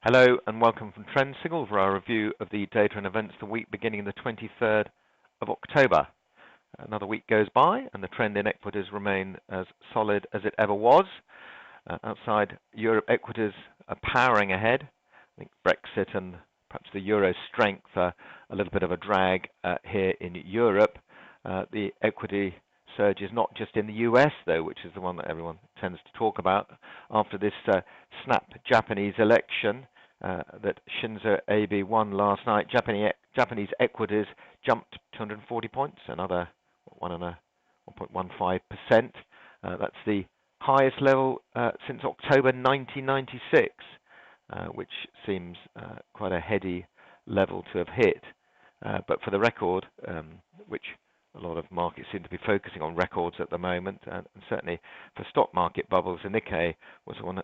Hello and welcome from Trend Signal for our review of the data and events the week beginning the 23rd of October. Another week goes by and the trend in equities remain as solid as it ever was. Outside Europe, equities are powering ahead. I think Brexit and perhaps the euro strength are a little bit of a drag here in Europe. The equity surge is not just in the US, though, which is the one that everyone tends to talk about. After this snap Japanese election that Shinzo Abe won last night, Japanese equities jumped 240 points, another 1.15%. That's the highest level since October 1996, which seems quite a heady level to have hit. But for the record, which a lot of markets seem to be focusing on records at the moment, and certainly for stock market bubbles, the Nikkei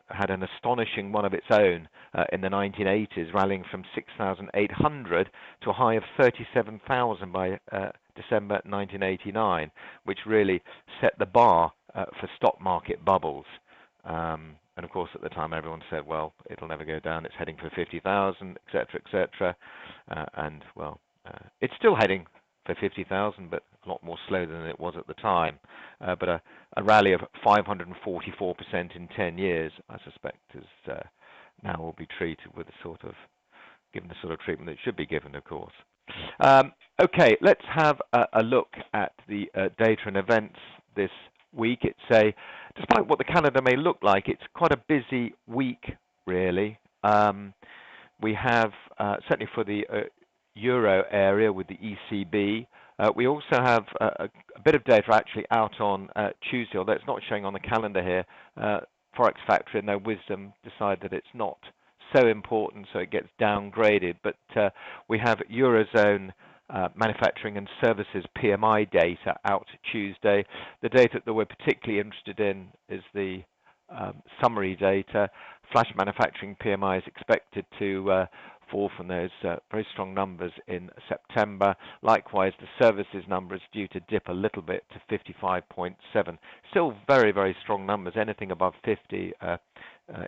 had an astonishing one of its own in the 1980s, rallying from 6,800 to a high of 37,000 by December 1989, which really set the bar for stock market bubbles. And of course, at the time, everyone said, well, it'll never go down, it's heading for 50,000, etc., etc. And, well, it's still heading for 50,000, but a lot more slow than it was at the time. But a rally of 544% in 10 years, I suspect, is now will be treated with given the sort of treatment that should be given, of course. Okay, let's have a look at the data and events this week. Despite what the calendar may look like, it's quite a busy week, really. We have, certainly for the Euro area with the ECB. We also have a bit of data actually out on Tuesday, although it's not showing on the calendar here. Forex Factory, in their wisdom, decide that it's not so important, so it gets downgraded. But we have Eurozone manufacturing and services PMI data out Tuesday. The data that we're particularly interested in is the summary data. Flash manufacturing PMI is expected to fall from those very strong numbers in September. Likewise, the services number is due to dip a little bit to 55.7. Still very, very strong numbers. Anything above 50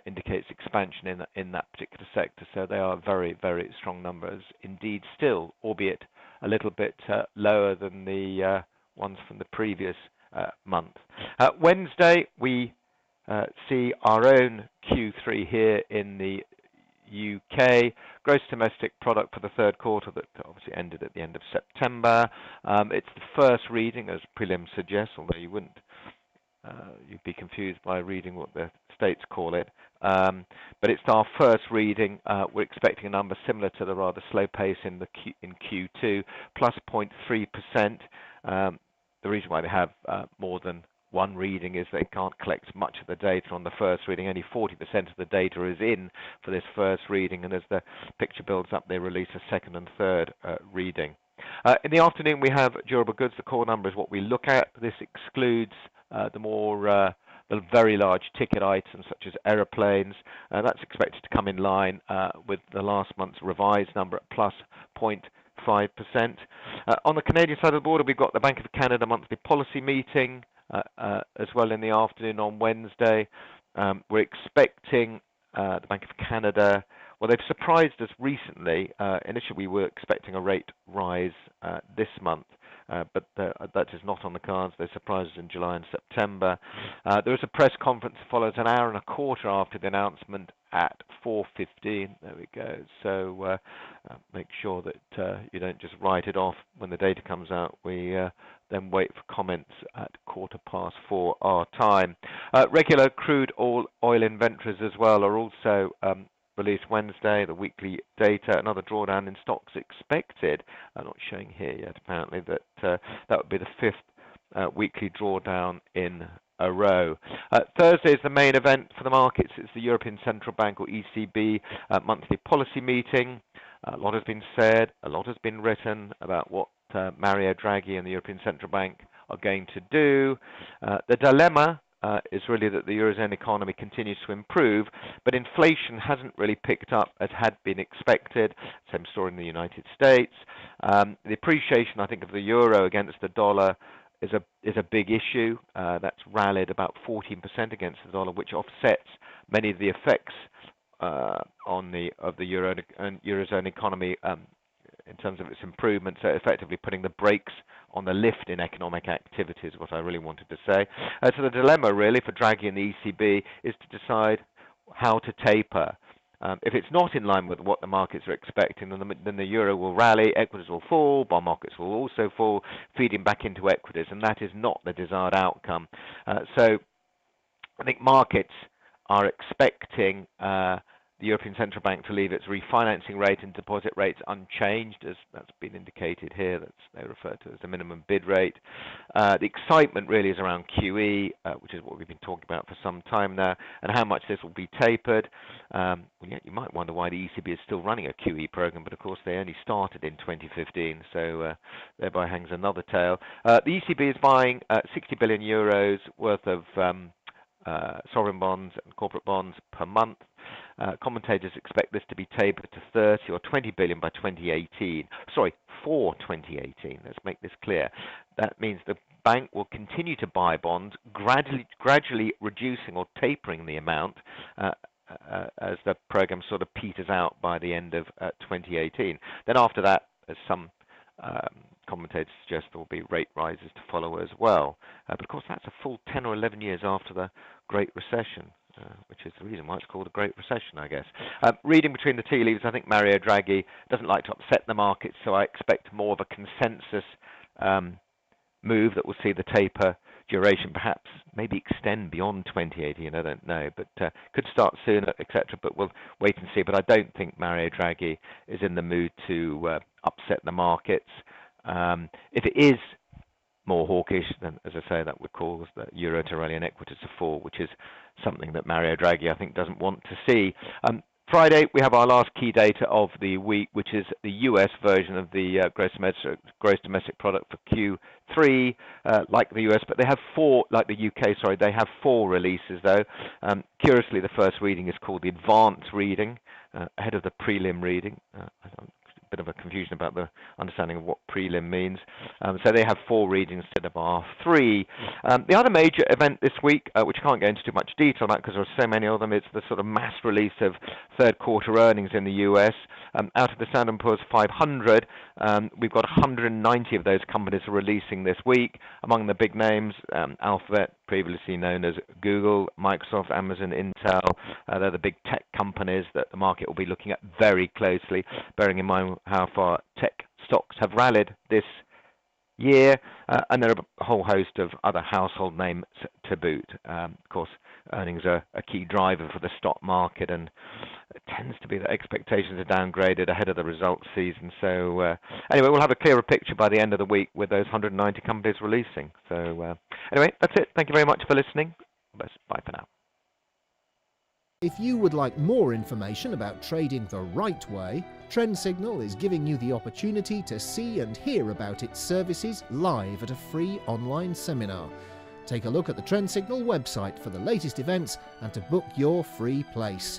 indicates expansion in that particular sector. So they are very, very strong numbers indeed still, albeit a little bit lower than the ones from the previous month. Wednesday, we see our own Q3 here in the UK. Gross domestic product for the third quarter that obviously ended at the end of September. It's the first reading, as prelim suggests, although you'd be confused by reading what the states call it. But it's our first reading. We're expecting a number similar to the rather slow pace in Q2, plus 0.3%. The reason why they have more than one reading is they can't collect much of the data on the first reading. Only 40% of the data is in for this first reading, and as the picture builds up, they release a second and third reading. In the afternoon, we have durable goods. The core number is what we look at. This excludes the very large ticket items such as aeroplanes. That's expected to come in line with the last month's revised number at plus 0.5%. On the Canadian side of the border, we've got the Bank of Canada monthly policy meeting as well in the afternoon on Wednesday. We're expecting the Bank of Canada, well, they've surprised us recently. Initially, we were expecting a rate rise this month, but that is not on the cards. They surprised us in July and September. There is a press conference that follows an hour and a quarter after the announcement at 4:15. There we go. So make sure that you don't just write it off when the data comes out. We then wait for comments at 4:15 our time. Regular crude oil inventories as well are also released Wednesday, the weekly data. Another drawdown in stocks expected. I'm not showing here yet, apparently, that that would be the fifth weekly drawdown in a row. Thursday is the main event for the markets. It's the European Central Bank, or ECB, monthly policy meeting. A lot has been said, a lot has been written about what Mario Draghi and the European Central Bank are going to do. The dilemma is really that the Eurozone economy continues to improve, but inflation hasn't really picked up as had been expected. Same story in the United States. The appreciation, I think, of the euro against the dollar is a big issue. That's rallied about 14% against the dollar, which offsets many of the effects on the eurozone economy in terms of its improvement, so effectively putting the brakes on the lift in economic activity is what I really wanted to say. So the dilemma really for Draghi and the ECB is to decide how to taper. If it's not in line with what the markets are expecting, then the euro will rally, equities will fall, bond markets will also fall, feeding back into equities, and that is not the desired outcome. So I think markets are expecting the European Central Bank to leave its refinancing rate and deposit rates unchanged, as that's been indicated here. They refer to as the minimum bid rate. The excitement really is around QE, which is what we've been talking about for some time now, and how much this will be tapered. Well, yeah, you might wonder why the ECB is still running a QE program, but of course they only started in 2015, so thereby hangs another tale. The ECB is buying 60 billion euros worth of sovereign bonds and corporate bonds per month. Commentators expect this to be tapered to 30 or 20 billion by 2018. Sorry, for 2018. Let's make this clear. That means the bank will continue to buy bonds, gradually reducing or tapering the amount as the program sort of peters out by the end of 2018. Then after that, as some commentators suggest, there will be rate rises to follow as well. But of course, that's a full 10 or 11 years after the Great Recession, which is the reason why it's called a Great Recession, I guess. Reading between the tea leaves, I think Mario Draghi doesn't like to upset the markets, so I expect more of a consensus move that will see the taper duration perhaps maybe extend beyond 2018, I don't know, but could start sooner, etc. But we'll wait and see. But I don't think Mario Draghi is in the mood to upset the markets. If it is more hawkish, then, as I say, that would cause the euro to rally and equities to fall, which is something that Mario Draghi, I think, doesn't want to see. Friday, we have our last key data of the week, which is the US version of the gross domestic product for Q3, like the US, but they have four, like the UK, sorry, they have four releases, though. Curiously, the first reading is called the advanced reading, ahead of the prelim reading. Bit of a confusion about the understanding of what prelim means. So they have four readings instead of our three. The other major event this week, which I can't go into too much detail on that because there are so many of them, it's the sort of mass release of third quarter earnings in the US. Out of the Standard & Poor's 500, we've got 190 of those companies releasing this week. Among the big names, Alphabet, previously known as Google, Microsoft, Amazon, Intel. They're the big tech companies that the market will be looking at very closely, bearing in mind how far tech stocks have rallied this year, and there are a whole host of other household names to boot. Of course, earnings are a key driver for the stock market, and it tends to be that expectations are downgraded ahead of the results season. So anyway, we'll have a clearer picture by the end of the week with those 190 companies releasing. So anyway, that's it. Thank you very much for listening. Bye for now. If you would like more information about trading the right way, Trend Signal is giving you the opportunity to see and hear about its services live at a free online seminar. Take a look at the Trend Signal website for the latest events and to book your free place.